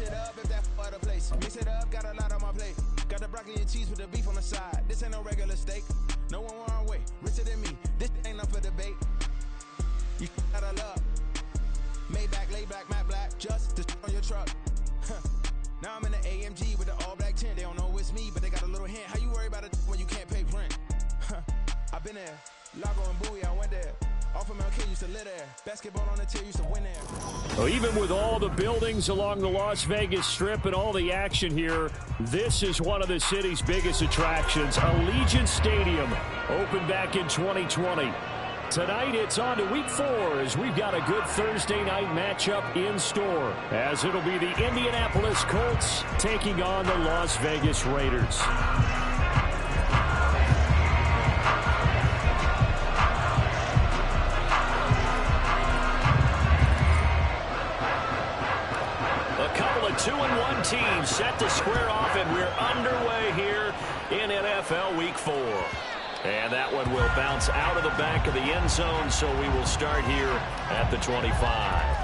it up if that other place. Mix it up, got a lot on my plate. Got the broccoli and cheese with the beef on the side. This ain't no regular steak. No one wrong way, richer than me. This ain't up for debate. You out of luck. Maybach, lay black, matte black, just to on your truck. Now I'm in the AMG with the all black tint. They don't know it's me, but they got a little hint. How you worry about it when you can't pay rent? I've been there. Lago and Bowie, I went there. Off of MLK used to live there. Basketball on the tier used to win there. Well, even with all the buildings along the Las Vegas Strip and all the action here, this is one of the city's biggest attractions. Allegiant Stadium opened back in 2020. Tonight it's on to week 4 as we've got a good Thursday night matchup in store, as it'll be the Indianapolis Colts taking on the Las Vegas Raiders. A couple of 2-1 teams set to square off, and we're underway here in NFL Week 4. And that one will bounce out of the back of the end zone, so we will start here at the 25.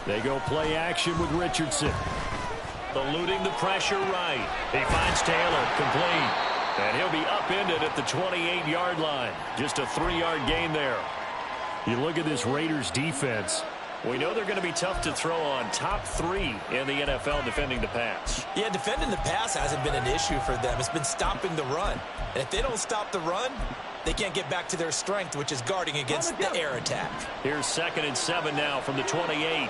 They go play action with Richardson. Eluding the pressure right. He finds Taylor, complete. And he'll be upended at the 28-yard line. Just a 3-yard gain there. You look at this Raiders defense. We know they're going to be tough to throw on. Top 3 in the NFL defending the pass. Yeah, defending the pass hasn't been an issue for them. It's been stopping the run. And if they don't stop the run, they can't get back to their strength, which is guarding against the air attack. Here's 2nd and 7 now from the 28.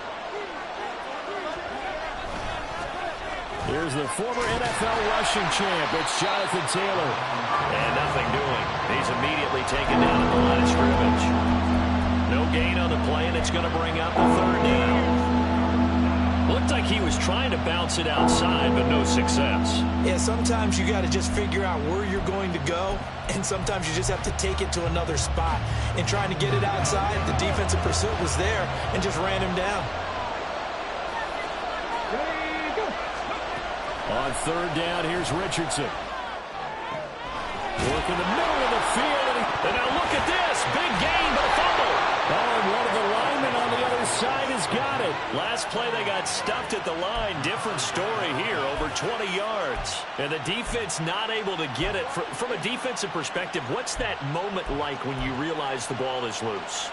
Here's the former NFL rushing champ. It's Jonathan Taylor. And nothing doing. He's immediately taken down at the line of scrimmage. No gain on the play, and it's going to bring up the 3rd down. Looked like he was trying to bounce it outside, but no success. Yeah, sometimes you got to just figure out where you're going to go, and sometimes you just have to take it to another spot. And trying to get it outside, the defensive pursuit was there and just ran him down. On 3rd down, here's Richardson. Working the middle of the field, and now look at this. Big gain, but a fumble. Oh, and one of the linemen on the other side has got it. Last play, they got stuffed at the line. Different story here, over 20 yards. And the defense not able to get it. From a defensive perspective, what's that moment like when you realize the ball is loose?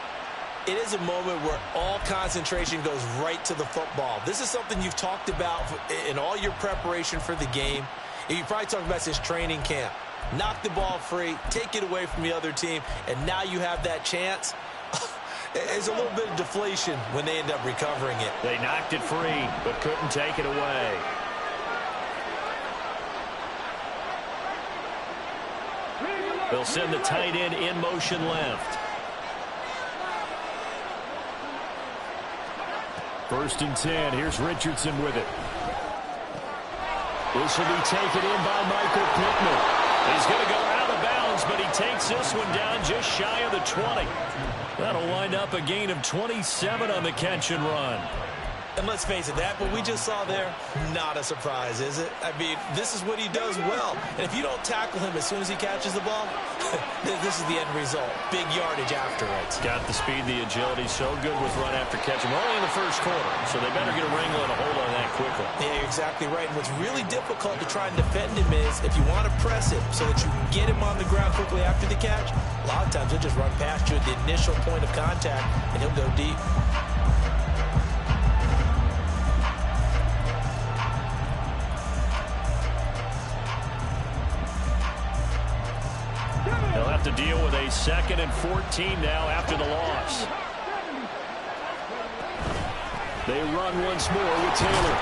It is a moment where all concentration goes right to the football. This is something you've talked about in all your preparation for the game. And you probably talked about this training camp. Knock the ball free, take it away from the other team, and now you have that chance. It's a little bit of deflation when they end up recovering it. They knocked it free, but couldn't take it away. They'll send the tight end in motion left. 1st and 10. Here's Richardson with it. This will be taken in by Michael Pittman. He's going to go out of bounds, but he takes this one down just shy of the 20. That'll wind up a gain of 27 on the catch and run. And let's face it, that what we just saw there, not a surprise, is it? I mean, this is what he does well. And if you don't tackle him as soon as he catches the ball, this is the end result. Big yardage afterwards. Got the speed, the agility, so good with run after catch. We're only in the 1st quarter, so they better get a wrangle and a hold on that quickly. Yeah, you're exactly right. And what's really difficult to try and defend him is if you want to press him so that you can get him on the ground quickly after the catch, a lot of times he'll just run past you at the initial point of contact, and he'll go deep. They'll have to deal with a 2nd and 14 now after the loss. They run once more with Taylor.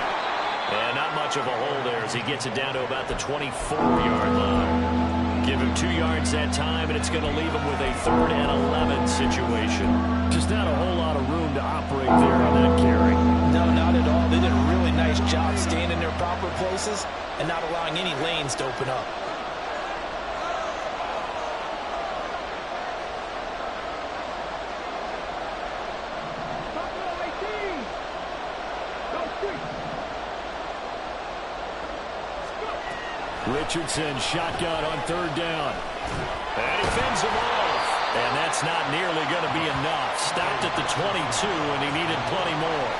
And not much of a hole there as he gets it down to about the 24-yard line. Give him 2 yards that time, and it's going to leave him with a 3rd and 11 situation. Just not a whole lot of room to operate there on that carry. No, not at all. They did a really nice job staying in their proper places and not allowing any lanes to open up. Richardson shotgun on 3rd down. And he fends him off. And that's not nearly going to be enough. Stopped at the 22, and he needed plenty more.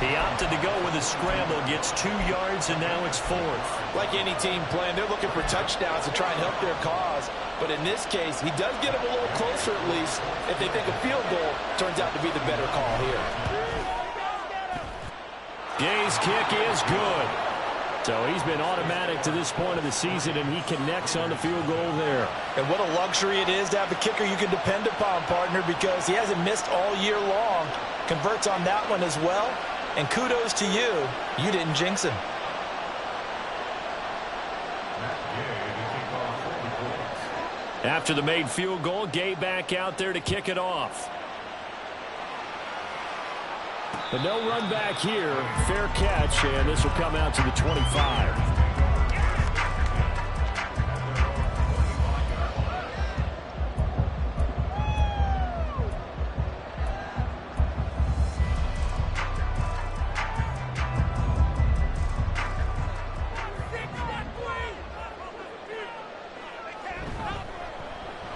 He opted to go with a scramble, gets 2 yards, and now it's 4th. Like any team playing, they're looking for touchdowns to try and help their cause. But in this case, he does get them a little closer at least if they think a field goal turns out to be the better call here. Gay's kick is good. So he's been automatic to this point of the season, and he connects on the field goal there. And what a luxury it is to have a kicker you can depend upon, partner, because he hasn't missed all year long. Converts on that one as well. And kudos to you. You didn't jinx him. After the made field goal, Gay back out there to kick it off. But no run back here. Fair catch, and this will come out to the 25.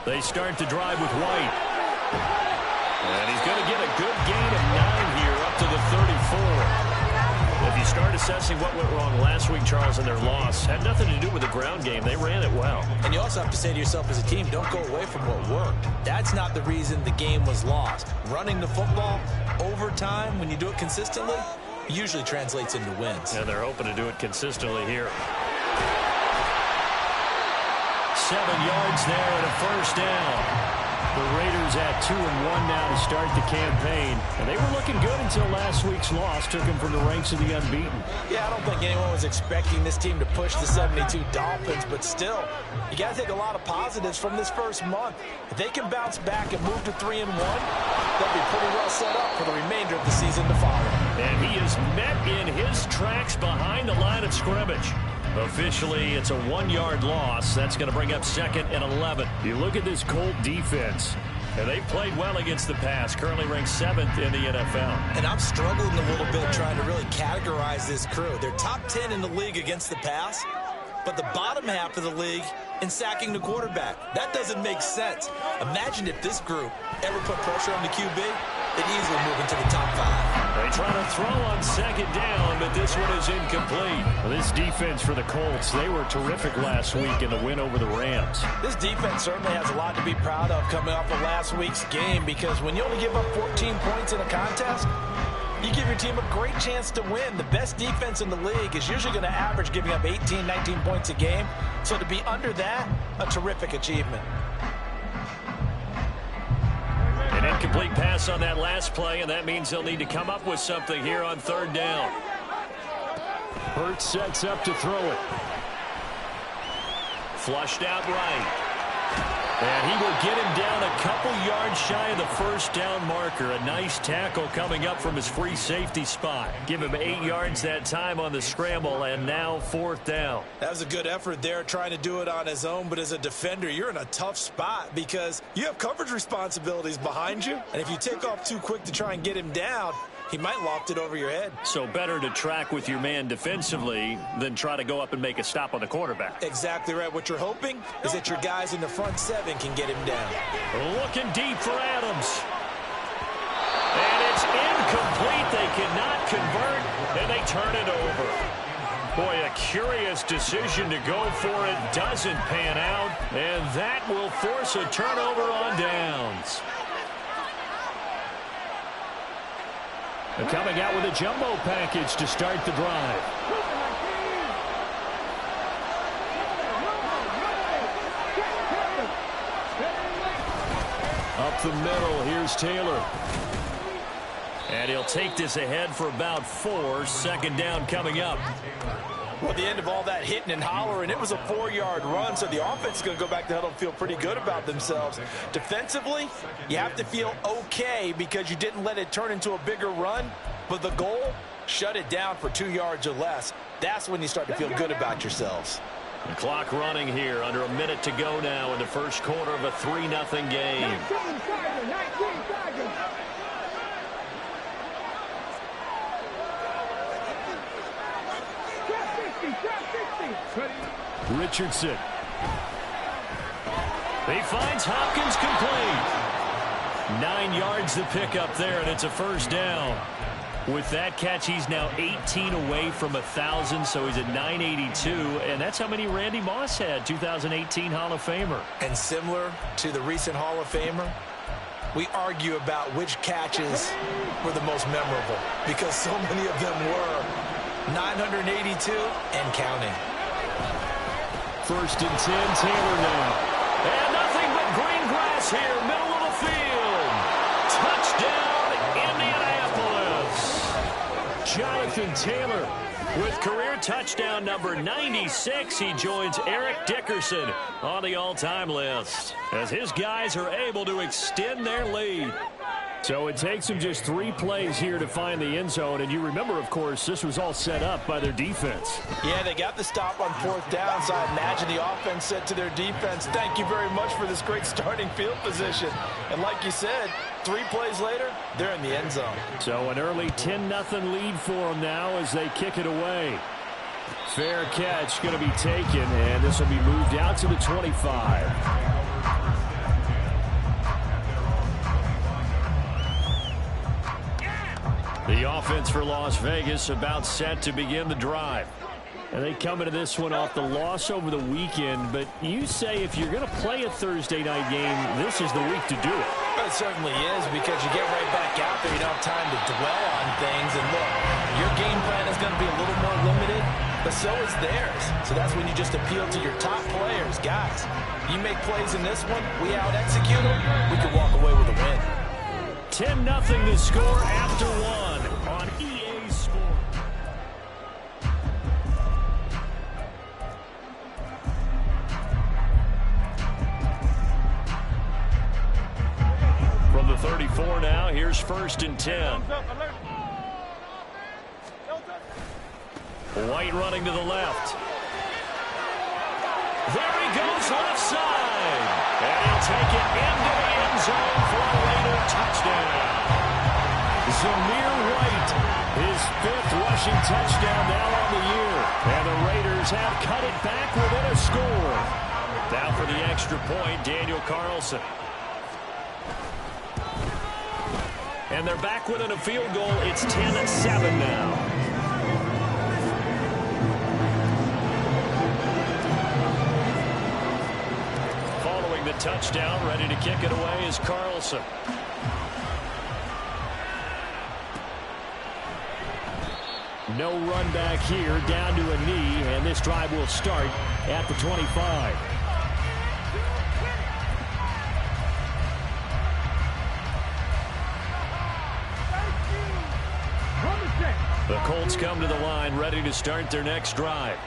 They start the drive with White. And he's going to get a good gain of 9 here up to the 34. If you start assessing what went wrong last week, Charles, in their loss, had nothing to do with the ground game. They ran it well. And you also have to say to yourself as a team, don't go away from what worked. That's not the reason the game was lost. Running the football over time, when you do it consistently, usually translates into wins. And they're hoping to do it consistently here. 7 yards there and a first down. The Raiders at 2-1 now to start the campaign. And they were looking good until last week's loss took them from the ranks of the unbeaten. Yeah, I don't think anyone was expecting this team to push the 72 Dolphins, but still, you got to take a lot of positives from this first month. If they can bounce back and move to 3-1, they'll be pretty well set up for the remainder of the season to follow. And he is met in his tracks behind the line of scrimmage. Officially, it's a 1-yard loss. That's going to bring up 2nd and 11. You look at this Colt defense, and they played well against the pass. Currently ranked 7th in the NFL. And I'm struggling a little bit trying to really categorize this crew. They're top 10 in the league against the pass, but the bottom half of the league in sacking the quarterback. That doesn't make sense. Imagine if this group ever put pressure on the QB, they'd easily move into the top 5. They try to throw on 2nd down, but this one is incomplete. Well, this defense for the Colts, they were terrific last week in the win over the Rams. This defense certainly has a lot to be proud of coming off of last week's game, because when you only give up 14 points in a contest, you give your team a great chance to win. The best defense in the league is usually going to average giving up 18, 19 points a game. So to be under that, a terrific achievement. An incomplete pass on that last play, and that means they'll need to come up with something here on 3rd down. Hurts sets up to throw it. Flushed out right. And he will get him down a couple yards shy of the first down marker. A nice tackle coming up from his free safety spot. Give him 8 yards that time on the scramble, and now 4th down. That was a good effort there, trying to do it on his own, but as a defender, you're in a tough spot because you have coverage responsibilities behind you, and if you take off too quick to try and get him down, he might loft it over your head. So better to track with your man defensively than try to go up and make a stop on the quarterback. Exactly right. What you're hoping is that your guys in the front 7 can get him down. Looking deep for Adams. And it's incomplete. They cannot convert, and they turn it over. Boy, a curious decision to go for it. Doesn't pan out, and that will force a turnover on downs. They're coming out with a jumbo package to start the drive. Up the middle, here's Taylor. And he'll take this ahead for about 4. 2nd down coming up. Well, at the end of all that hitting and hollering, it was a 4-yard run, so the offense is going to go back to huddle and feel pretty good about themselves. Defensively, you have to feel okay because you didn't let it turn into a bigger run, but the goal, shut it down for 2 yards or less. That's when you start to feel good about yourselves. The clock running here, under a minute to go now in the first quarter of a 3-0 game. Richardson. He finds Hopkins complete. 9 yards to pick up there, and it's a first down. With that catch, he's now 18 away from 1,000, so he's at 982, and that's how many Randy Moss had, 2018 Hall of Famer. And similar to the recent Hall of Famer, we argue about which catches were the most memorable because so many of them were 982 and counting. First and 10, Taylor now. And nothing but green grass here, middle of the field. Touchdown, Indianapolis. Jonathan Taylor with career touchdown number 96. He joins Eric Dickerson on the all-time list as his guys are able to extend their lead. So it takes them just 3 plays here to find the end zone. And you remember, of course, this was all set up by their defense. Yeah, they got the stop on 4th down, so I imagine the offense said to their defense, thank you very much for this great starting field position. And like you said, 3 plays later, they're in the end zone. So an early 10-0 lead for them now as they kick it away. Fair catch going to be taken, and this will be moved out to the 25. The offense for Las Vegas about set to begin the drive. And they come into this one off the loss over the weekend, but you say if you're going to play a Thursday night game, this is the week to do it. It certainly is because you get right back out there. You don't have time to dwell on things. And look, your game plan is going to be a little more limited, but so is theirs. So that's when you just appeal to your top players. Guys, you make plays in this one, we out-execute them, we can walk away with a win. 10-0 the score after 1 on EA Sports. From the 34 now, here's 1st and 10. White running to the left. There he goes left side. And he'll take it into the end zone for a Raider touchdown. Zamir White, his 5th rushing touchdown now on the year. And the Raiders have cut it back within a score. Now for the extra point, Daniel Carlson. And they're back within a field goal. It's 10-7 now. The touchdown, ready to kick it away is Carlson. No run back here, down to a knee, and this drive will start at the 25. The Colts come to the line, ready to start their next drive.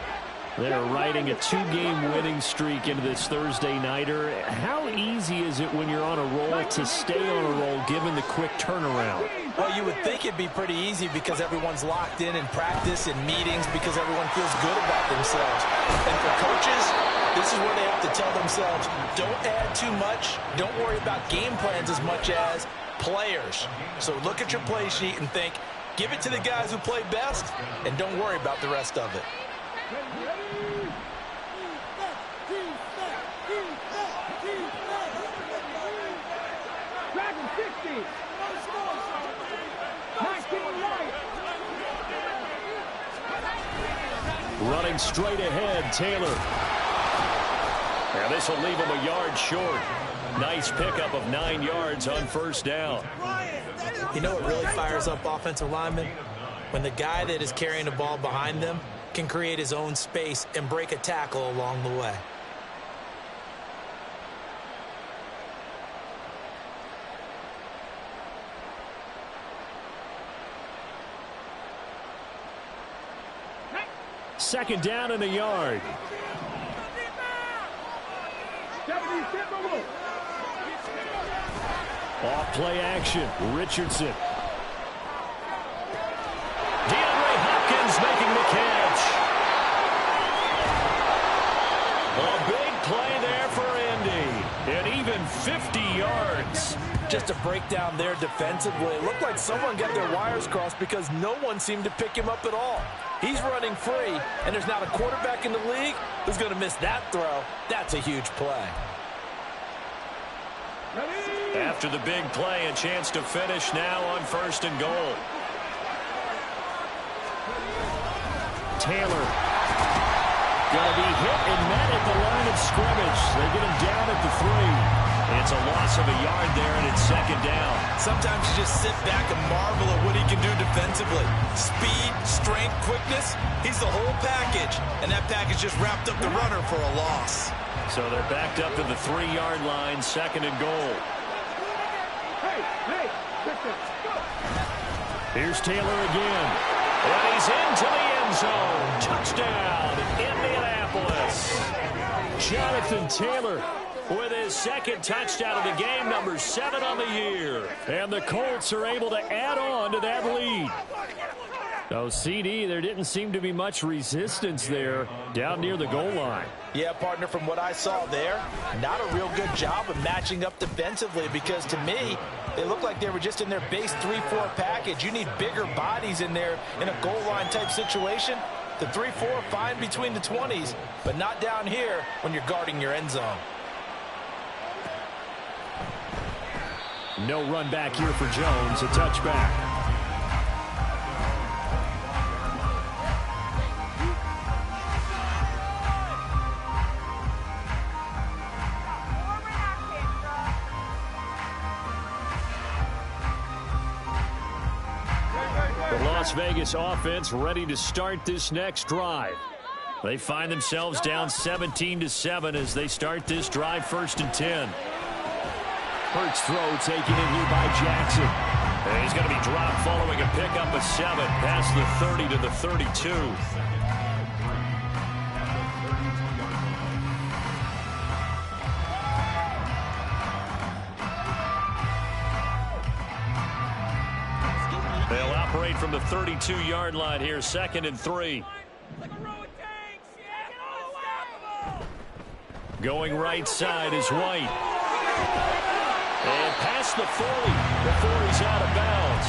They're riding a 2-game winning streak into this Thursday nighter. How easy is it when you're on a roll to stay on a roll given the quick turnaround? Well, you would think it'd be pretty easy because everyone's locked in practice and meetings because everyone feels good about themselves. And for coaches, this is where they have to tell themselves, don't add too much. Don't worry about game plans as much as players. So look at your play sheet and think, give it to the guys who play best and don't worry about the rest of it. Running straight ahead, Taylor. And this will leave him a yard short. Nice pickup of 9 yards on 1st down. You know what really fires up offensive linemen? When the guy that is carrying the ball behind them can create his own space and break a tackle along the way. second down and a yard. Off play action. Richardson. DeAndre Hopkins making the catch. A big play there for Indy. And even 50 yards. Just a breakdown there defensively. It looked like someone got their wires crossed because no one seemed to pick him up at all. He's running free, and there's not a quarterback in the league who's going to miss that throw. That's a huge play. After the big play, a chance to finish now on 1st and goal. Taylor going to be hit and met at the line of scrimmage. They get him down at the 3. It's a loss of a yard there, and it's second down. Sometimes you just sit back and marvel at what he can do defensively. Speed, strength, quickness, he's the whole package. And that package just wrapped up the runner for a loss. So they're backed up to the 3-yard line, 2nd and goal. Here's Taylor again. And he's into the end zone. Touchdown, Indianapolis. Jonathan Taylor with his 2nd touchdown of the game, number 7 on the year. And the Colts are able to add on to that lead. So, CD, there didn't seem to be much resistance there down near the goal line. Yeah, partner, from what I saw there, not a real good job of matching up defensively because, to me, they looked like they were just in their base 3-4 package. You need bigger bodies in there in a goal line type situation. The 3-4, fine between the 20s, but not down here when you're guarding your end zone. No run back here for Jones, a touchback. The Las Vegas offense ready to start this next drive. They find themselves down 17-7 as they start this drive, 1st and 10. Hurts throw taken in here by Jackson. And he's going to be dropped following a pickup of 7 past the 30 to the 32. They'll operate from the 32-yard line here, 2nd and 3. Going right side is White. And past the 40 before he's out of bounds.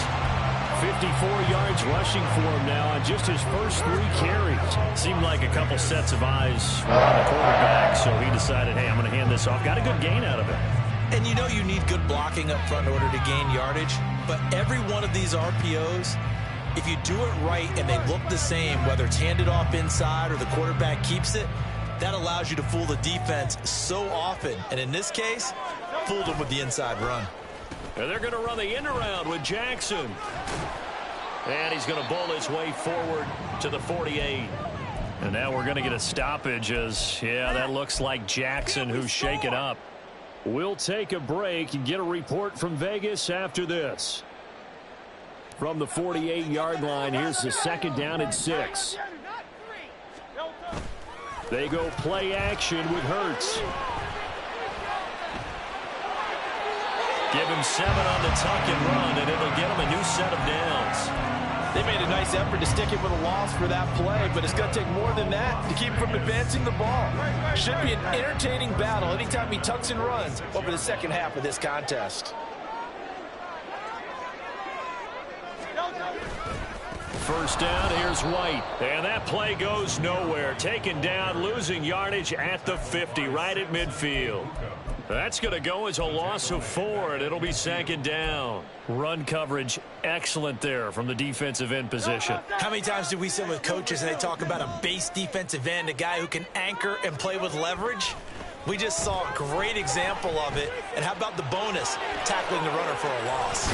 54 yards rushing for him now on just his first 3 carries. Seemed like a couple sets of eyes were on the quarterback, so he decided, hey, I'm going to hand this off. Got a good gain out of it. And you know you need good blocking up front in order to gain yardage. But every one of these RPOs, if you do it right and they look the same, whether it's handed off inside or the quarterback keeps it, that allows you to fool the defense so often. And in this case, fooled them with the inside run. And they're going to run the end around with Jackson. And he's going to bowl his way forward to the 48. And now we're going to get a stoppage as, yeah, that looks like Jackson who's shaken up. We'll take a break and get a report from Vegas after this. From the 48-yard line, here's the 2nd down and 6. They go play action with Hurts. Give him 7 on the tuck and run, and it'll get him a new set of downs. They made a nice effort to stick it with a loss for that play, but it's going to take more than that to keep him from advancing the ball. Should be an entertaining battle anytime he tucks and runs over the second half of this contest. First down, here's White. And that play goes nowhere. Taken down, losing yardage at the 50, right at midfield. That's going to go as a loss of 4, and it'll be 2nd down. Run coverage, excellent there from the defensive end position. How many times do we sit with coaches and they talk about a base defensive end, a guy who can anchor and play with leverage? We just saw a great example of it. And how about the bonus, tackling the runner for a loss?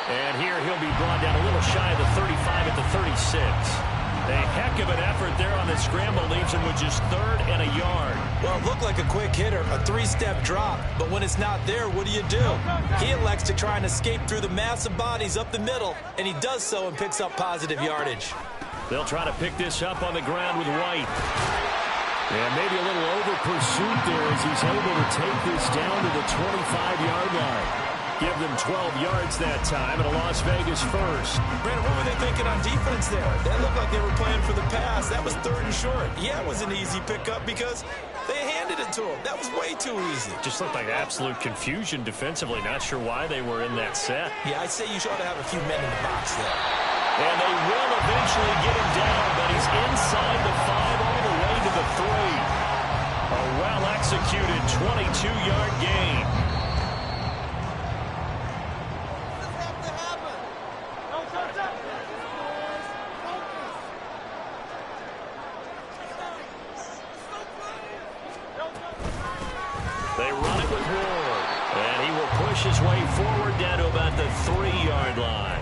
And here he'll be brought down a little shy of the 35 at the 36. A heck of an effort there on the scramble leaves him with just 3rd and a yard. Well, it looked like a quick hitter, a 3-step drop. But when it's not there, what do? He elects to try and escape through the massive bodies up the middle, and he does so and picks up positive yardage. They'll try to pick this up on the ground with White. And maybe a little over pursuit there as he's able to take this down to the 25-yard line. Give them 12 yards that time and a Las Vegas first. Brandon, what were they thinking on defense there? That looked like they were playing for the pass. That was 3rd and short. Yeah, it was an easy pickup because they handed it to him. That was way too easy. Just looked like absolute confusion defensively. Not sure why they were in that set. Yeah, I'd say you ought to have a few men in the box there. And they will eventually get him down, but he's inside the 5 all the way to the 3. A well-executed 22-yard gain. They run it with Ward, and he will push his way forward down to about the 3-yard line.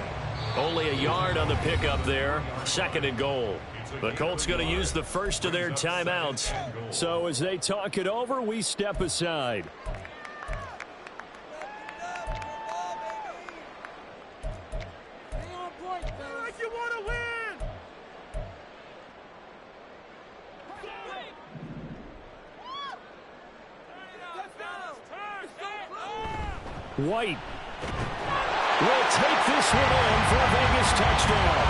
Only a yard on the pickup there. 2nd and goal. The Colts going to use the first of their timeouts. So as they talk it over, we step aside. White will take this one in for a Vegas touchdown.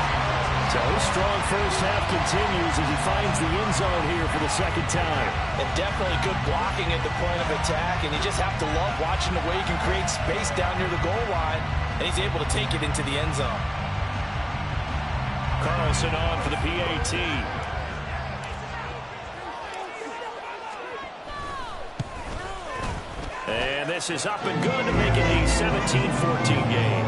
So his strong first half continues as he finds the end zone here for the 2nd time. And definitely good blocking at the point of attack, and you just have to love watching the way he can create space down near the goal line, and he's able to take it into the end zone. Carlson on for the PAT. And this is up and good to make it a 17-14 game.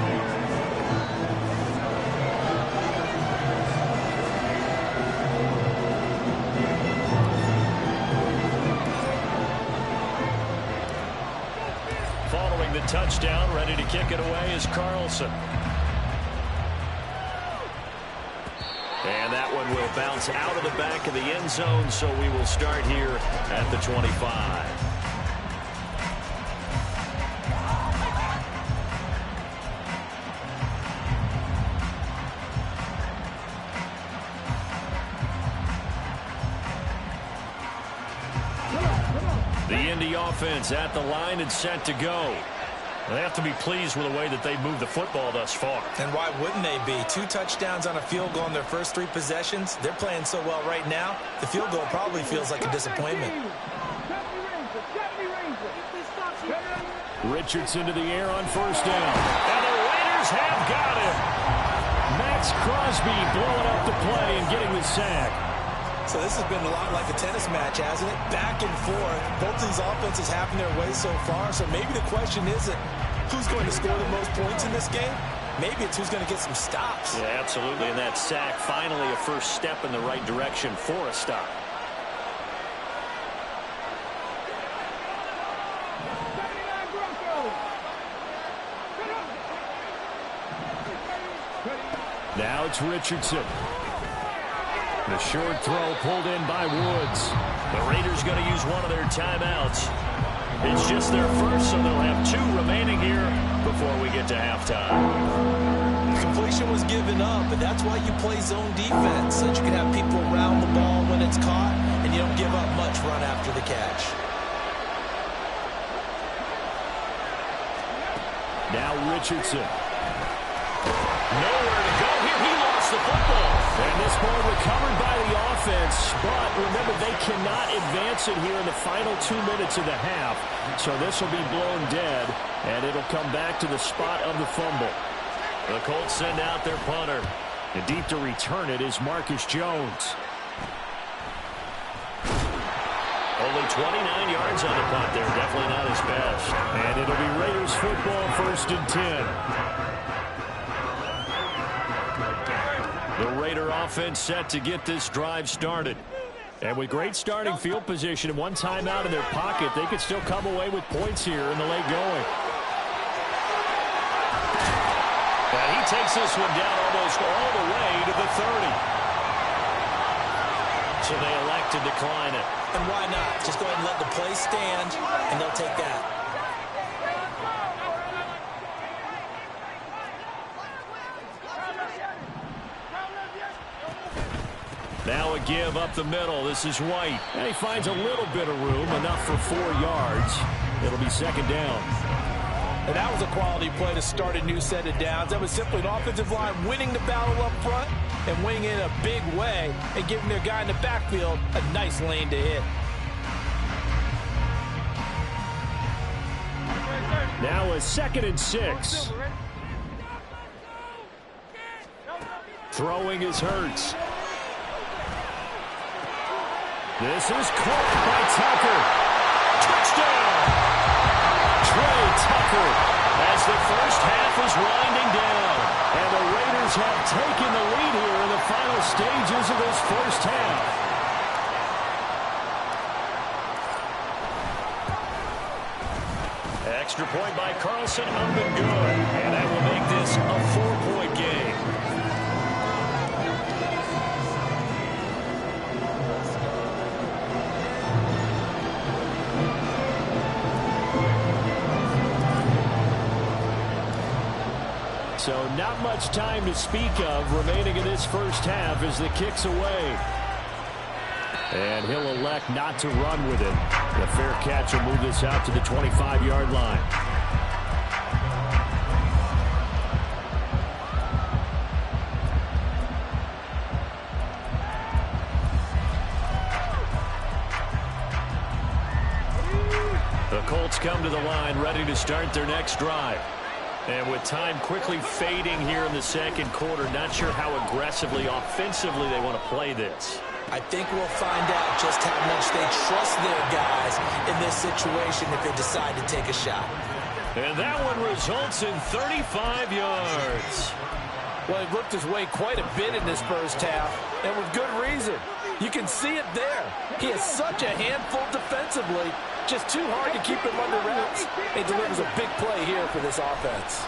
Following the touchdown, ready to kick it away is Carlson. And that one will bounce out of the back of the end zone, so we will start here at the 25. The Indy offense at the line and set to go. They have to be pleased with the way that they've moved the football thus far. And why wouldn't they be? 2 touchdowns on a field goal in their first 3 possessions. They're playing so well right now, the field goal probably feels like a disappointment. Richardson to the air on first down. And the Raiders have got him. Max Crosby blowing up the play and getting the sack. So this has been a lot like a tennis match, hasn't it? Back and forth. Both these offenses having their way so far. So maybe the question isn't who's going to score the most points in this game. Maybe it's who's going to get some stops. Yeah, absolutely. And that sack, finally a first step in the right direction for a stop. Now it's Richardson. The short throw pulled in by Woods. The Raiders going to use one of their timeouts. It's just their first, so they'll have 2 remaining here before we get to halftime. Completion was given up, but that's why you play zone defense, so that you can have people around the ball when it's caught, and you don't give up much run after the catch. Now Richardson. Nowhere to go here. He lost the football. And this ball recovered by the offense. But remember, they cannot advance it here in the final 2 minutes of the half. So this will be blown dead. And it'll come back to the spot of the fumble. The Colts send out their punter. And deep to return it is Marcus Jones. Only 29 yards on the punt there. Definitely not his best. And it'll be Raiders football, 1st and 10. The Raider offense set to get this drive started. And with great starting field position and 1 timeout in their pocket, they could still come away with points here in the late going. And he takes this one down almost all the way to the 30. So they elect to decline it. And why not? Just go ahead and let the play stand, and they'll take that. Now a give up the middle. This is White. And he finds a little bit of room, enough for 4 yards. It'll be second down. And that was a quality play to start a new set of downs. That was simply an offensive line winning the battle up front and winning it in a big way and giving their guy in the backfield a nice lane to hit. Now a 2nd and 6. Throwing is Hurts. This is caught by Tucker. Touchdown! Trey Tucker as the first half is winding down. And the Raiders have taken the lead here in the final stages of this first half. Extra point by Carlson, up and good. And that will make this a 4-point game. So not much time to speak of remaining in this first half as the kick's away. And he'll elect not to run with it. The fair catch will move this out to the 25-yard line. The Colts come to the line ready to start their next drive. And with time quickly fading here in the second quarter, not sure how aggressively, offensively they want to play this. I think we'll find out just how much they trust their guys in this situation if they decide to take a shot. And that one results in 35 yards. Well, he looked his way quite a bit in this first half, and with good reason. You can see it there. He is such a handful defensively. Just too hard to keep him under wraps. He delivers a big play here for this offense.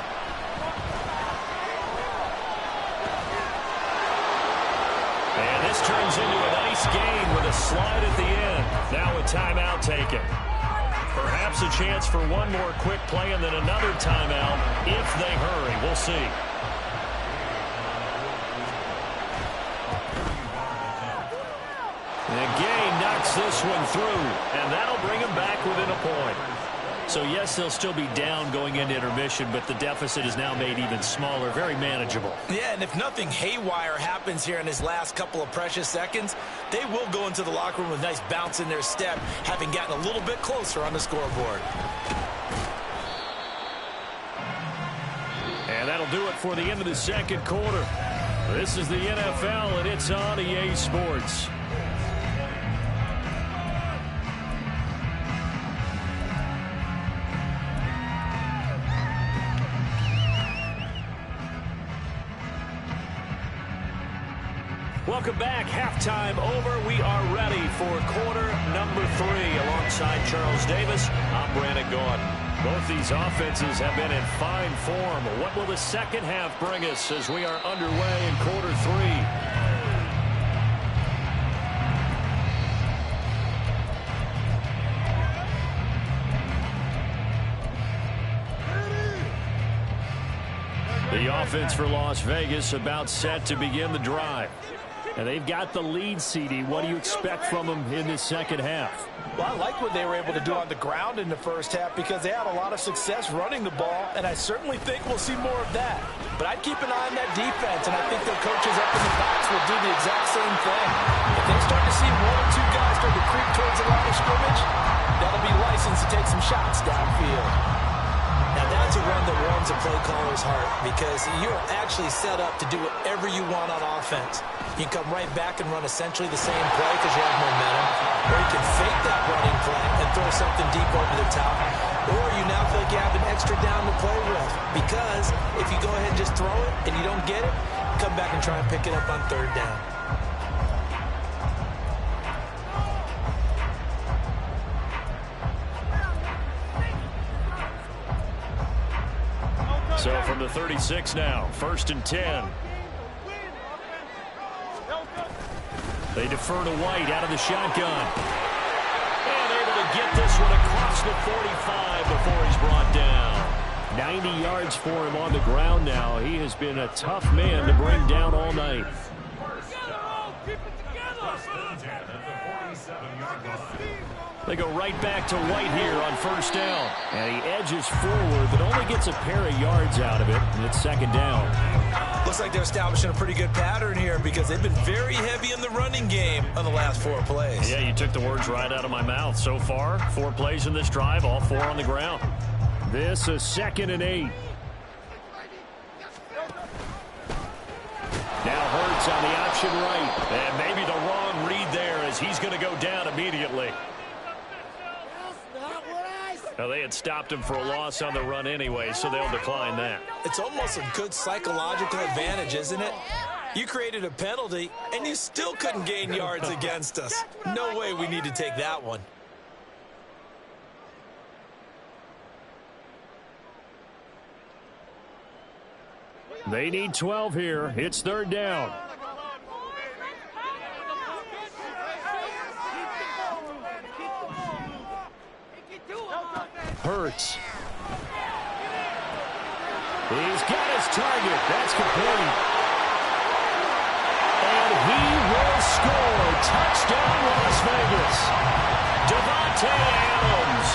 And this turns into a nice gain with a slide at the end. Now a timeout taken. Perhaps a chance for one more quick play and then another timeout if they hurry. We'll see. And Gay knocks this one through, and that'll bring him back within a point. So, yes, they'll still be down going into intermission, but the deficit is now made even smaller, very manageable. Yeah, and if nothing haywire happens here in his last couple of precious seconds, they will go into the locker room with a nice bounce in their step, having gotten a little bit closer on the scoreboard. And that'll do it for the end of the second quarter. This is the NFL, and it's on EA Sports. Welcome back. Halftime over. We are ready for quarter number 3. Alongside Charles Davis, I'm Brandon Gordon. Both these offenses have been in fine form. What will the second half bring us as we are underway in quarter 3? The offense for Las Vegas about set to begin the drive. And they've got the lead, CD. What do you expect from them in this second half? Well, I like what they were able to do on the ground in the first half because they had a lot of success running the ball, and I certainly think we'll see more of that. But I'd keep an eye on that defense, and I think their coaches up in the box will do the exact same thing. If they start to see 1 or 2 guys start to creep towards the line of scrimmage, that'll be license to take some shots downfield. Now, that's a run that warms a play caller's heart because you're actually set up to do whatever you want on offense. You can come right back and run essentially the same play because you have momentum, or you can fake that running play and throw something deep over the top, or you now feel like you have an extra down to play with because if you go ahead and just throw it and you don't get it, come back and try and pick it up on third down. So from the 36 now, 1st and 10. They defer to White out of the shotgun. And able to get this one across the 45 before he's brought down. 90 yards for him on the ground now. He has been a tough man to bring down all night. They go right back to White here on first down. And he edges forward, but only gets a pair of yards out of it. And it's second down. Looks like they're establishing a pretty good pattern here because they've been very heavy in the running game on the last 4 plays. Yeah, you took the words right out of my mouth. So far, 4 plays in this drive, all 4 on the ground. This is 2nd and 8. Now Hurts on the option right. And maybe the wrong read there as he's going to go down immediately. Well, they had stopped him for a loss on the run anyway, so they'll decline that. It's almost a good psychological advantage, isn't it? You created a penalty, and you still couldn't gain yards against us. No way we need to take that one. They need 12 here. It's 3rd down. Hurts. He's got his target. That's complete. And he will score. Touchdown, Las Vegas. Devontae Adams.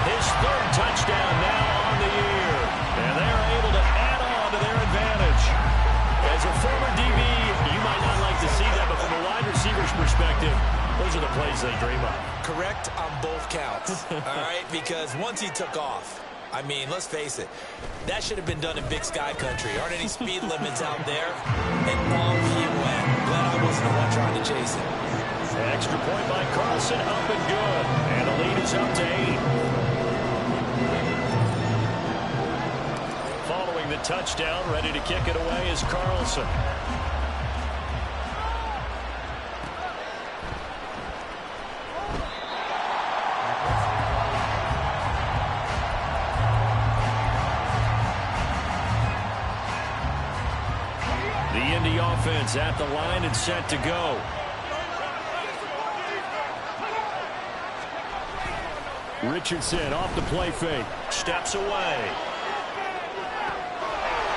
His 3rd touchdown now on the year. And they're able to add on to their advantage. As a former DB, you might not like to see that, but from a wide receiver's perspective, those are the plays they dream of. Correct on both counts, all right? Because once he took off, I mean, let's face it, that should have been done in Big Sky Country. Aren't any speed limits out there? And off he went. Glad I wasn't the one trying to chase him. Extra point by Carlson, up and good. And the lead is up to 8. Following the touchdown, ready to kick it away is Carlson. Offense at the line and set to go. Richardson off the play fake. Steps away.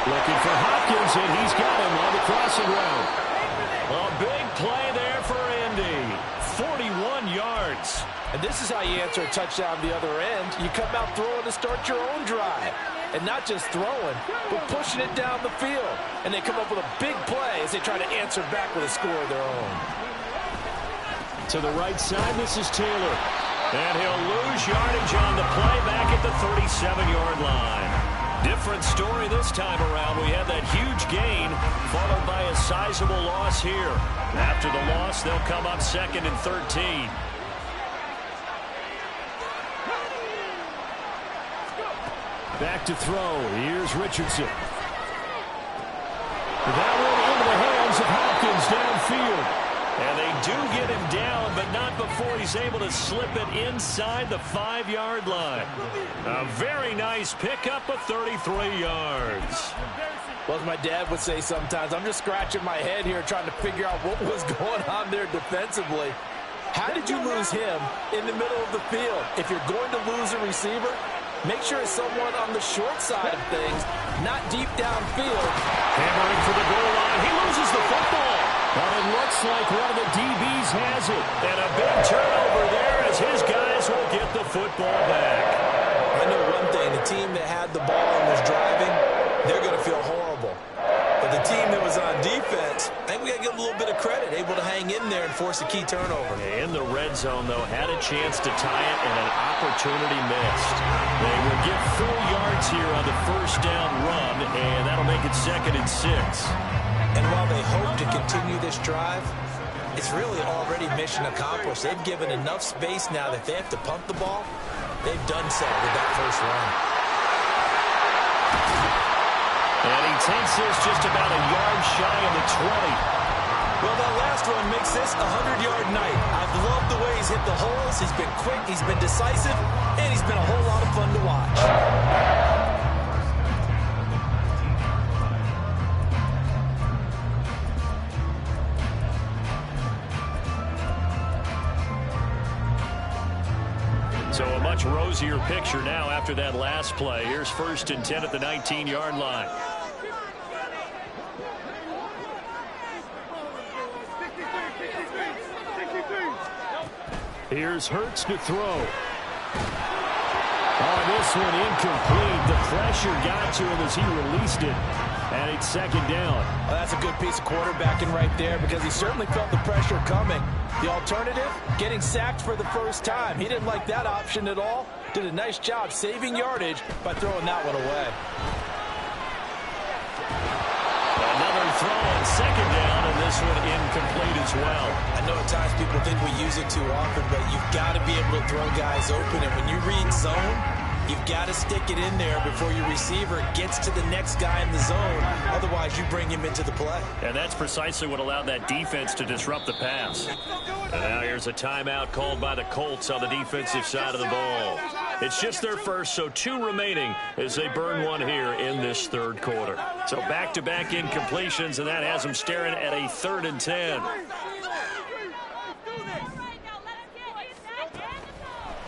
Looking for Hopkins, and he's got him on the crossing route. A big play there for Indy. 41 yards. And this is how you answer a touchdown the other end. You come out throwing to start your own drive. And not just throwing, but pushing it down the field. And they come up with a big play as they try to answer back with a score of their own. To the right side, this is Taylor. And he'll lose yardage on the play back at the 37-yard line. Different story this time around. We had that huge gain, followed by a sizable loss here. After the loss, they'll come up 2nd and 13. Back to throw. Here's Richardson. That one into the hands of Hopkins downfield. And they do get him down, but not before he's able to slip it inside the 5-yard line. A very nice pickup of 33 yards. Well, as my dad would say sometimes, I'm just scratching my head here trying to figure out what was going on there defensively. How did you lose him in the middle of the field? If you're going to lose a receiver, make sure it's someone on the short side of things, not deep downfield. Hammering for the goal line. He loses the football. But it looks like one of the DBs has it. And a big turnover there as his guys will get the football back. I know one thing. The team that had the ball and was driving, they're going to feel horrible. But the team that was on defense, I think we got to give them a little bit of credit, able to hang in there and force a key turnover. In the red zone, though, had a chance to tie it and an opportunity missed. They will get 4 yards here on the first down run, and that'll make it 2nd and 6. And while they hope to continue this drive, it's really already mission accomplished. They've given enough space now that if they have to pump the ball, they've done so with that first run. And he takes this just about a yard shy of the 20. Well, that last run makes this a 100-yard night. I've loved the way he's hit the holes. He's been quick, he's been decisive, and he's been a whole lot of fun to watch. So a much rosier picture now after that last play. Here's 1st and 10 at the 19-yard line. Here's Hurts to throw. Oh, this one incomplete. The pressure got to him as he released it. And it's second down. Well, that's a good piece of quarterbacking right there because he certainly felt the pressure coming. The alternative, getting sacked for the first time. He didn't like that option at all. Did a nice job saving yardage by throwing that one away. Another throw on second down, and this one incomplete as well. I know at times people think we use it too often, but you've got to be able to throw guys open. And when you read zone, you've got to stick it in there before your receiver gets to the next guy in the zone. Otherwise, you bring him into the play. And that's precisely what allowed that defense to disrupt the pass. And now here's a timeout called by the Colts on the defensive side of the ball. It's just their first, so 2 remaining as they burn one here in this third quarter. So back-to-back incompletions, and that has them staring at a 3rd and 10.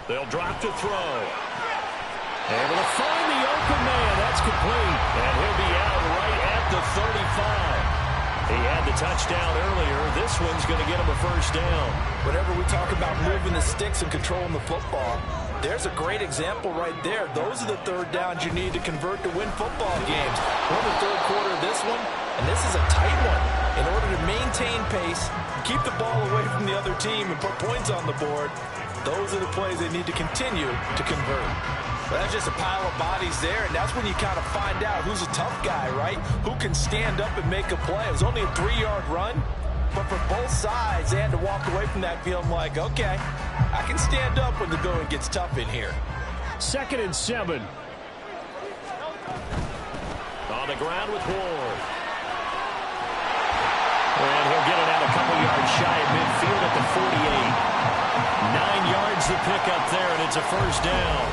They'll drop to throw. Able to find the open man. That's complete. And he'll be out right at the 35. He had the touchdown earlier. This one's going to get him a first down. Whenever we talk about moving the sticks and controlling the football, there's a great example right there. Those are the 3rd downs you need to convert to win football games. We're in the 3rd quarter of this one, and this is a tight one. In order to maintain pace, keep the ball away from the other team, and put points on the board, those are the plays they need to continue to convert. But that's just a pile of bodies there, and that's when you kind of find out who's a tough guy, right? Who can stand up and make a play. It was only a 3-yard run, but for both sides, they had to walk away from that feeling like, okay, I can stand up when the going gets tough in here. 2nd and 7. On the ground with Ward. And he'll get it out a couple yards shy of midfield at the 48. 9 yards to pick up there, and it's a first down.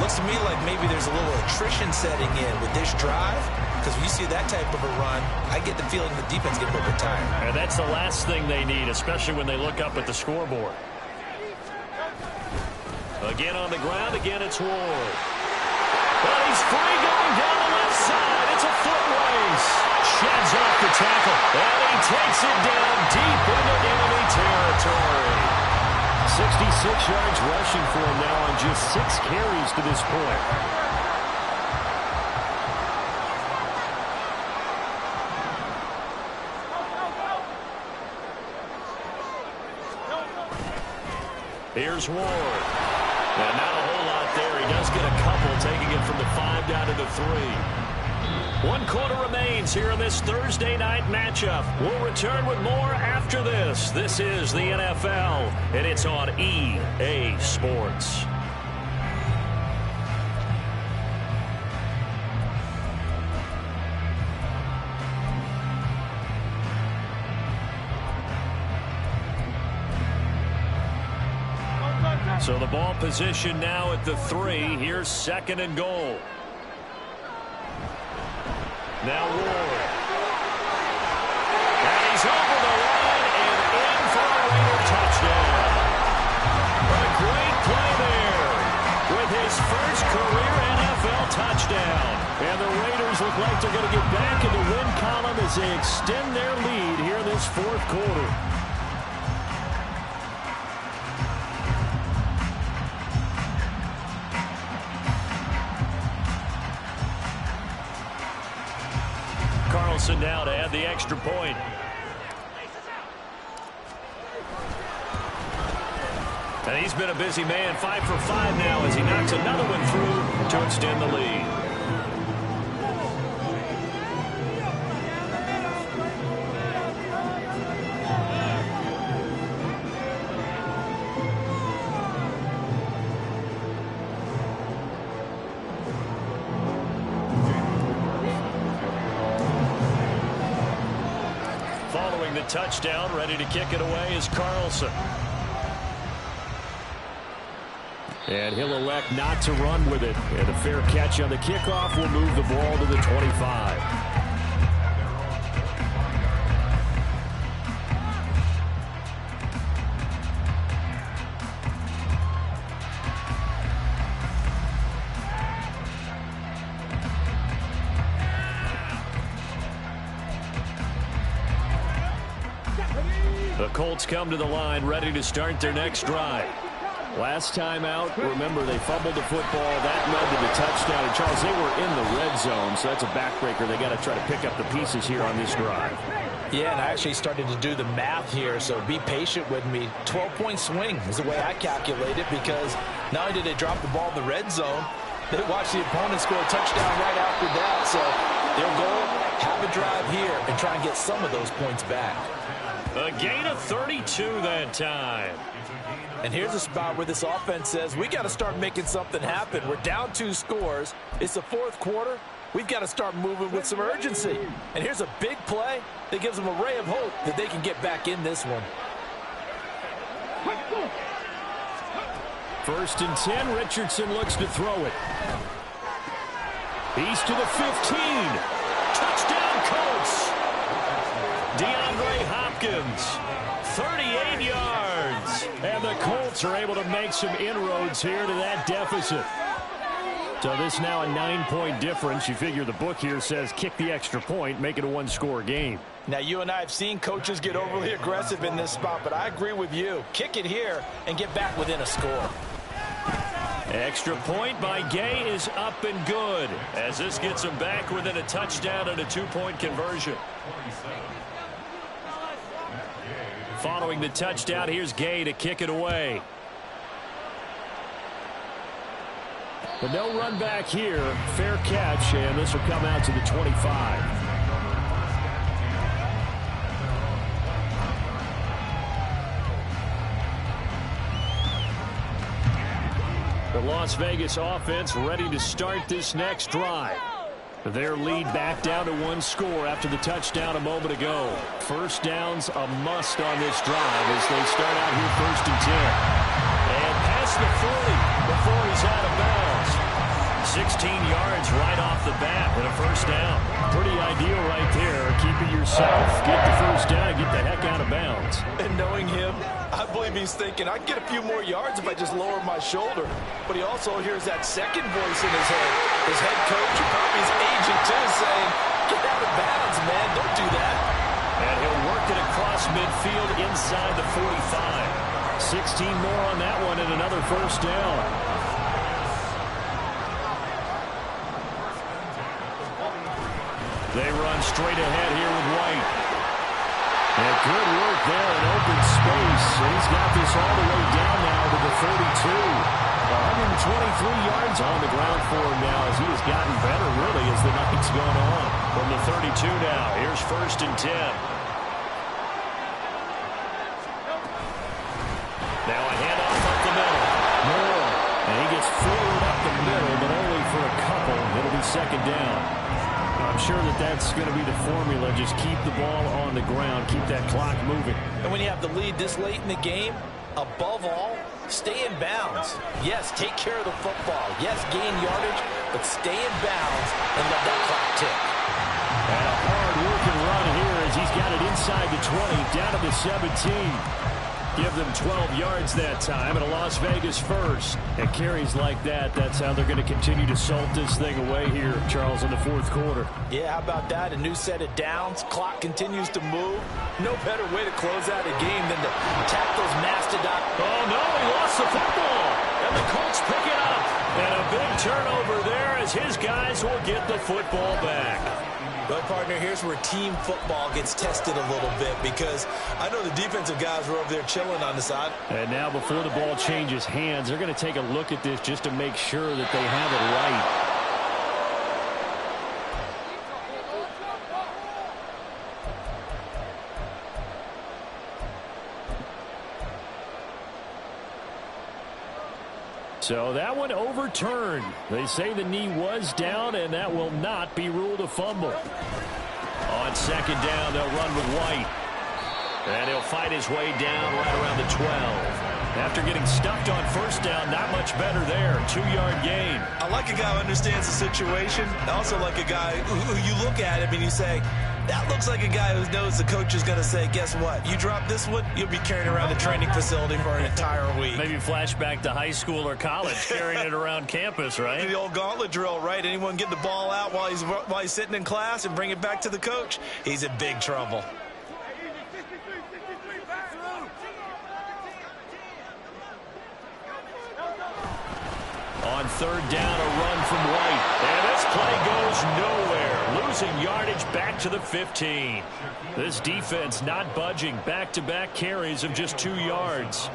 Looks to me like maybe there's a little attrition setting in with this drive, because when you see that type of a run, I get the feeling the defense gets a little bit tired. And that's the last thing they need, especially when they look up at the scoreboard. Again on the ground, again it's Ward. But he's free going down the left side. It's a foot race. Sheds off the tackle, and he takes it down deep into enemy territory. 66 yards rushing for him now on just 6 carries to this point. Here's Ward. And not a whole lot there. He does get a couple, taking it from the 5 down to the 3. 1 quarter remains here in this Thursday night matchup. We'll return with more after this. This is the NFL, and it's on EA Sports. So the ball position now at the 3. Here's 2nd and goal. Now Ward. And he's over the line and in for a Raider touchdown. A great play there with his first career NFL touchdown. And the Raiders look like they're going to get back in the win column as they extend their lead here in this 4th quarter. Carlson now to add the extra point. And he's been a busy man, 5 for 5 now as he knocks another one through to extend the lead. Following the touchdown, ready to kick it away is Carlson. And he'll elect not to run with it. And a fair catch on the kickoff will move the ball to the 25. The Colts come to the line, ready to start their next drive. Last time out, remember, they fumbled the football. That led to the touchdown. And, Charles, they were in the red zone, so that's a backbreaker. They got to try to pick up the pieces here on this drive. Yeah, and I actually started to do the math here, so be patient with me. 12-point swing is the way I calculate it, because not only did they drop the ball in the red zone, they watched the opponent score a touchdown right after that. So their goal, have a drive here and try and get some of those points back. A gain of 32 that time. And here's a spot where this offense says, we got to start making something happen. We're down 2 scores. It's the 4th quarter. We've got to start moving with some urgency. And here's a big play that gives them a ray of hope that they can get back in this one. 1st and 10. Richardson looks to throw it. He's to the 15. Touchdown, Colts. DeAndre Hopkins, 38 yards. And the Colts are able to make some inroads here to that deficit. So this now a 9-point difference. You figure the book here says kick the extra point, make it a 1-score game. Now, you and I have seen coaches get overly aggressive in this spot, but I agree with you. Kick it here and get back within a score. Extra point by Gay is up and good, as this gets them back within a touchdown and a 2-point conversion. Following the touchdown, here's Gay to kick it away. But no run back here. Fair catch, and this will come out to the 25. The Las Vegas offense ready to start this next drive. Their lead back down to 1 score after the touchdown a moment ago. First down's a must on this drive as they start out here 1st and 10. And past the 40 before he's out of bounds. 16 yards right off the bat with a first down. Pretty ideal right there. Keep it yourself, get the first down, and get the heck out of bounds. And knowing him, I believe he's thinking, I can get a few more yards if I just lower my shoulder. But he also hears that second voice in his head. His head coach, and probably his agent too, saying, get out of bounds, man. Don't do that. And he'll work it across midfield inside the 45. 16 more on that one and another first down. They run straight ahead here with White. And good work there in open space. And he's got this all the way down now to the 32. 123 yards on the ground for him now as he has gotten better really as the night's gone on. From the 32 now, here's 1st and 10. Now a handoff up the middle. Moore. And he gets forward up the middle, but only for a couple. It'll be 2nd down. I'm sure that that's going to be the formula. Just keep the ball on the ground. Keep that clock moving. And when you have the lead this late in the game, above all, stay in bounds. Yes, take care of the football. Yes, gain yardage, but stay in bounds and let that clock tick. And a hard-working run here as he's got it inside the 20, down to the 17. Give them 12 yards that time, and a Las Vegas first. And carries like that, that's how they're going to continue to salt this thing away here, Charles, in the 4th quarter. Yeah, how about that? A new set of downs. Clock continues to move. No better way to close out a game than to tap those mastodon. Oh, no, he lost the football. And the Colts pick it up. And a big turnover there as his guys will get the football back. Well, partner, here's where team football gets tested a little bit because I know the defensive guys were over there chilling on the side. And now before the ball changes hands, they're going to take a look at this just to make sure that they have it right. So that one overturned. They say the knee was down, and that will not be ruled a fumble. On 2nd down, they'll run with White. And he'll fight his way down right around the 12. After getting stuffed on 1st down, not much better there. 2-yard gain. I like a guy who understands the situation. I also like a guy who you look at him and you say, that looks like a guy who knows the coach is going to say, guess what? You drop this one, you'll be carrying around the training facility for an entire week. Maybe flashback to high school or college, carrying it around campus, right? The old gauntlet drill, right? Anyone get the ball out while he's sitting in class and bring it back to the coach? He's in big trouble. on third down, a run from White. And this play goes nowhere. Losing yardage back to the 15. This defense not budging. Back-to-back carries of just 2 yards.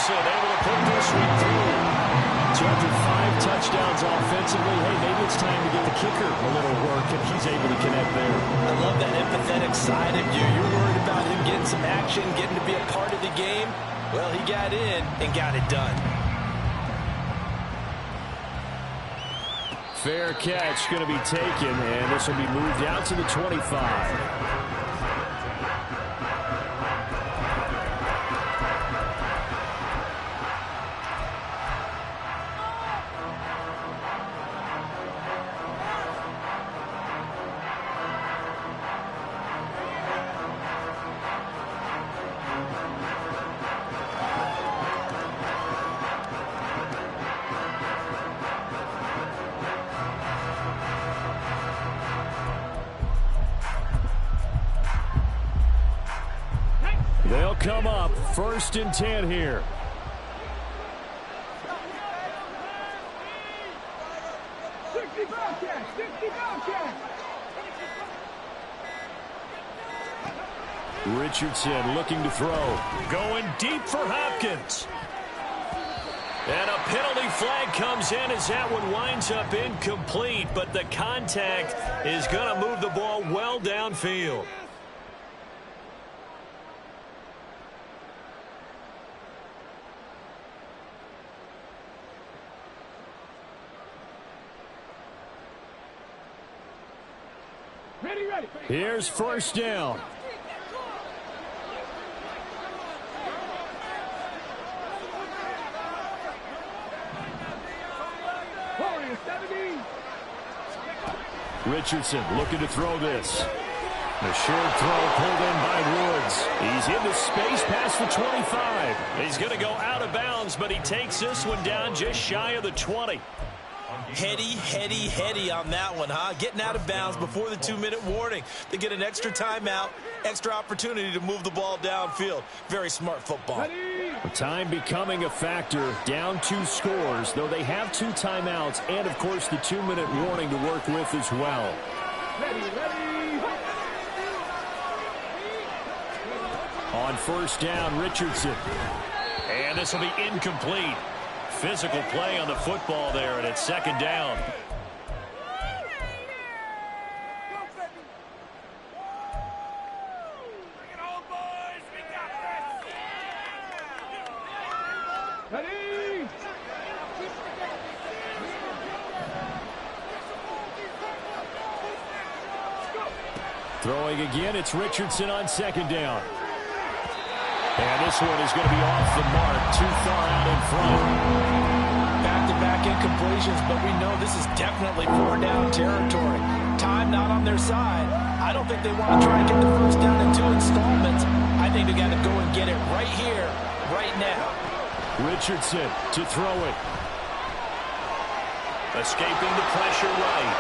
Able to put this one through. So after 5 touchdowns offensively, hey, maybe it's time to get the kicker a little work, and he's able to connect there. I love that empathetic side of you. You're worried about him getting some action, getting to be a part of the game. Well, he got in and got it done. Fair catch going to be taken, and this will be moved out to the 25. They'll come up 1st and 10 here. Richardson looking to throw. Going deep for Hopkins. And a penalty flag comes in as that one winds up incomplete, but the contact is going to move the ball well downfield. Here's 1st down. Richardson looking to throw this. The short throw pulled in by Woods. He's into space past the 25. He's going to go out of bounds, but he takes this one down just shy of the 20. Heady on that one, huh? Getting out of bounds before the 2-minute warning. They get an extra timeout, extra opportunity to move the ball downfield. Very smart football. Time becoming a factor. Down 2 scores, though they have 2 timeouts and, of course, the 2-minute warning to work with as well. On 1st down, Richardson. And this will be incomplete. Physical play on the football there, and it's 2nd down. Throwing again, it's Richardson on 2nd down. And this one is going to be off the mark, too far out in front. Back-to-back incompletions, but we know this is definitely 4-down territory. Time not on their side. I don't think they want to try and get the 1st down in 2 installments. I think they got to go and get it right here, right now. Richardson to throw it. Escaping the pressure right.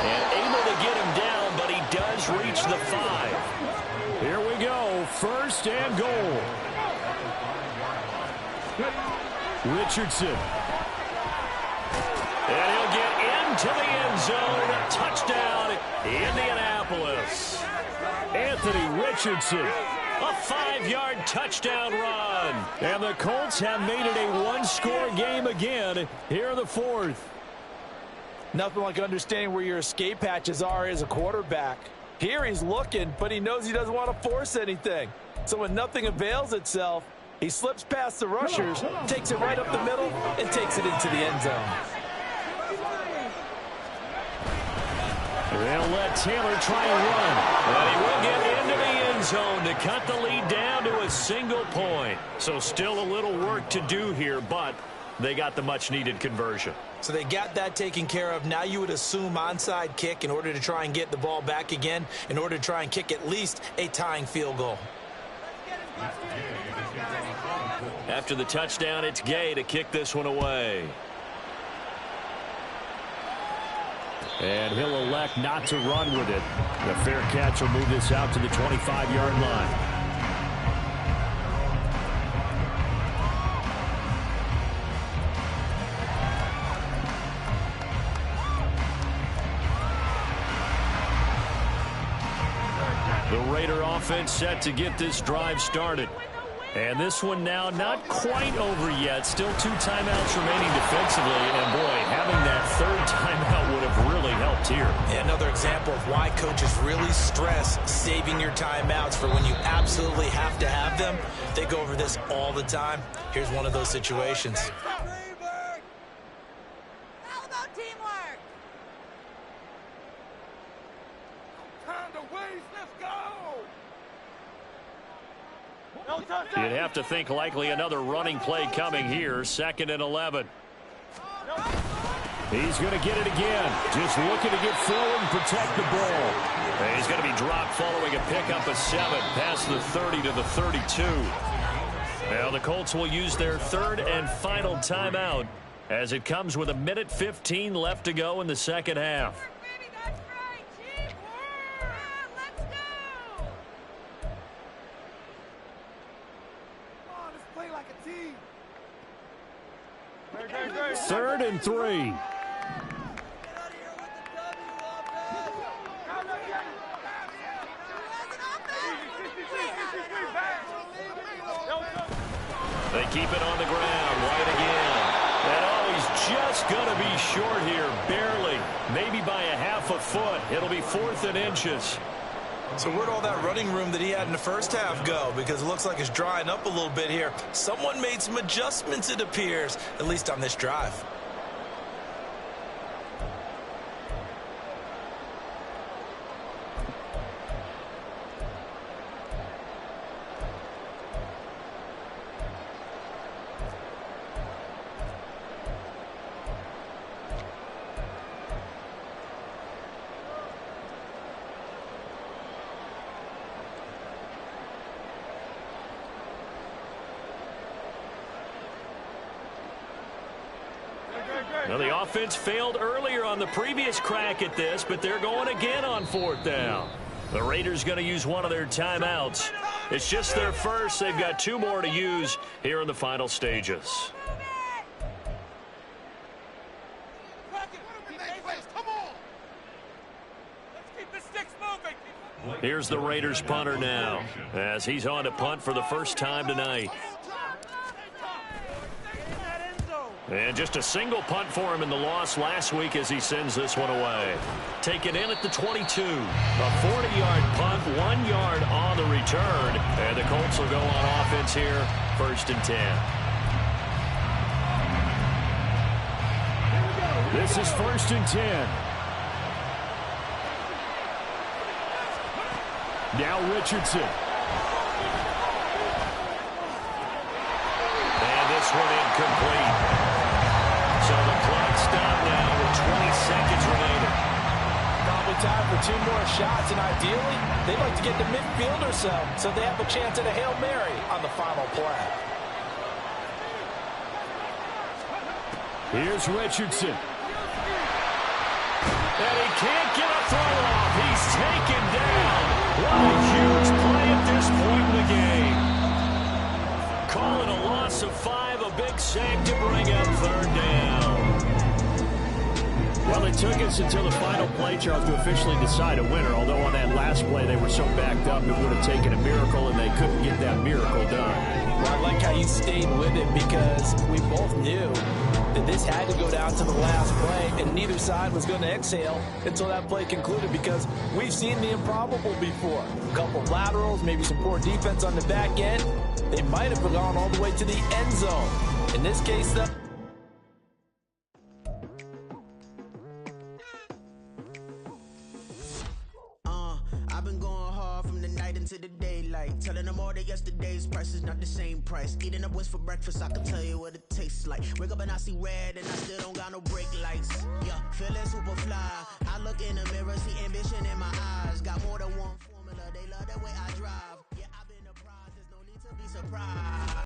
And able to get him down, but he does reach the 5. Here we go, 1st and goal. Richardson. And he'll get into the end zone. Touchdown, Indianapolis. Anthony Richardson. A 5-yard touchdown run. And the Colts have made it a 1-score game again here in the 4th. Nothing like understanding where your escape hatches are as a quarterback. Here he's looking, but he knows he doesn't want to force anything. So when nothing avails itself, he slips past the rushers, takes it right up the middle, and takes it into the end zone. They'll let Taylor try and run. And he will get into the end zone to cut the lead down to a single point. So still a little work to do here, but they got the much-needed conversion. So they got that taken care of. Now you would assume onside kick in order to try and get the ball back again, in order to try and kick at least a tying field goal. After the touchdown, it's Gay to kick this one away. And he'll elect not to run with it. The fair catch will move this out to the 25-yard line. The Raider offense set to get this drive started. And this one now not quite over yet. Still 2 timeouts remaining defensively. And, boy, having that third timeout would have really helped here. Yeah, another example of why coaches really stress saving your timeouts for when you absolutely have to have them. They go over this all the time. Here's one of those situations. How about teamwork? Time to waste. Let's go. You'd have to think likely another running play coming here. 2nd and 11. He's going to get it again. Just looking to get forward and protect the ball. And he's going to be dropped following a pickup of 7 past the 30 to the 32. Now the Colts will use their 3rd and final timeout as it comes with 1:15 left to go in the second half. Third and 3. They keep it on the ground. White again. And oh, he's just going to be short here. Barely. Maybe by a half a foot. It'll be 4th and inches. So where'd all that running room that he had in the first half go? Because it looks like it's drying up a little bit here. Someone made some adjustments, it appears, at least on this drive. Well, the offense failed earlier on the previous crack at this, but they're going again on 4th down. The Raiders going to use one of their timeouts. It's just their first. They've got 2 more to use here in the final stages. Here's the Raiders punter now as he's on to punt for the first time tonight. And just a single punt for him in the loss last week as he sends this one away. Taken in at the 22. A 40-yard punt, 1 yard on the return. And the Colts will go on offense here, 1st and 10. This is 1st and 10. Now Richardson. And this one incomplete. So the clock stopped now with 20 seconds remaining. Probably time for 2 more shots, and ideally, they'd like to get to midfield or so they have a chance at a Hail Mary on the final play. Here's Richardson. And he can't get a throw off. He's taken down. What a huge play at this point in the game. Calling a loss of 5, a big sack to bring up 3rd down. Well, it took us until the final play, Charles, to officially decide a winner, although on that last play they were so backed up it would have taken a miracle, and they couldn't get that miracle done. Well, I like how you stayed with it because we both knew that this had to go down to the last play, and neither side was going to exhale until that play concluded because we've seen the improbable before. A couple laterals, maybe some poor defense on the back end. They might have gone all the way to the end zone. In this case, though, I've been going hard from the night into the daylight. Tell in the morning, yesterday's price is not the same price. Eating up what's for breakfast, I can tell you what it tastes like. Wake up and I see red and I still don't got no brake lights. Yeah, feeling super fly. I look in the mirror, see ambition in my eyes. Got more than one formula, they love the way I drive. Yeah, I've been apprised, there's no need to be surprised.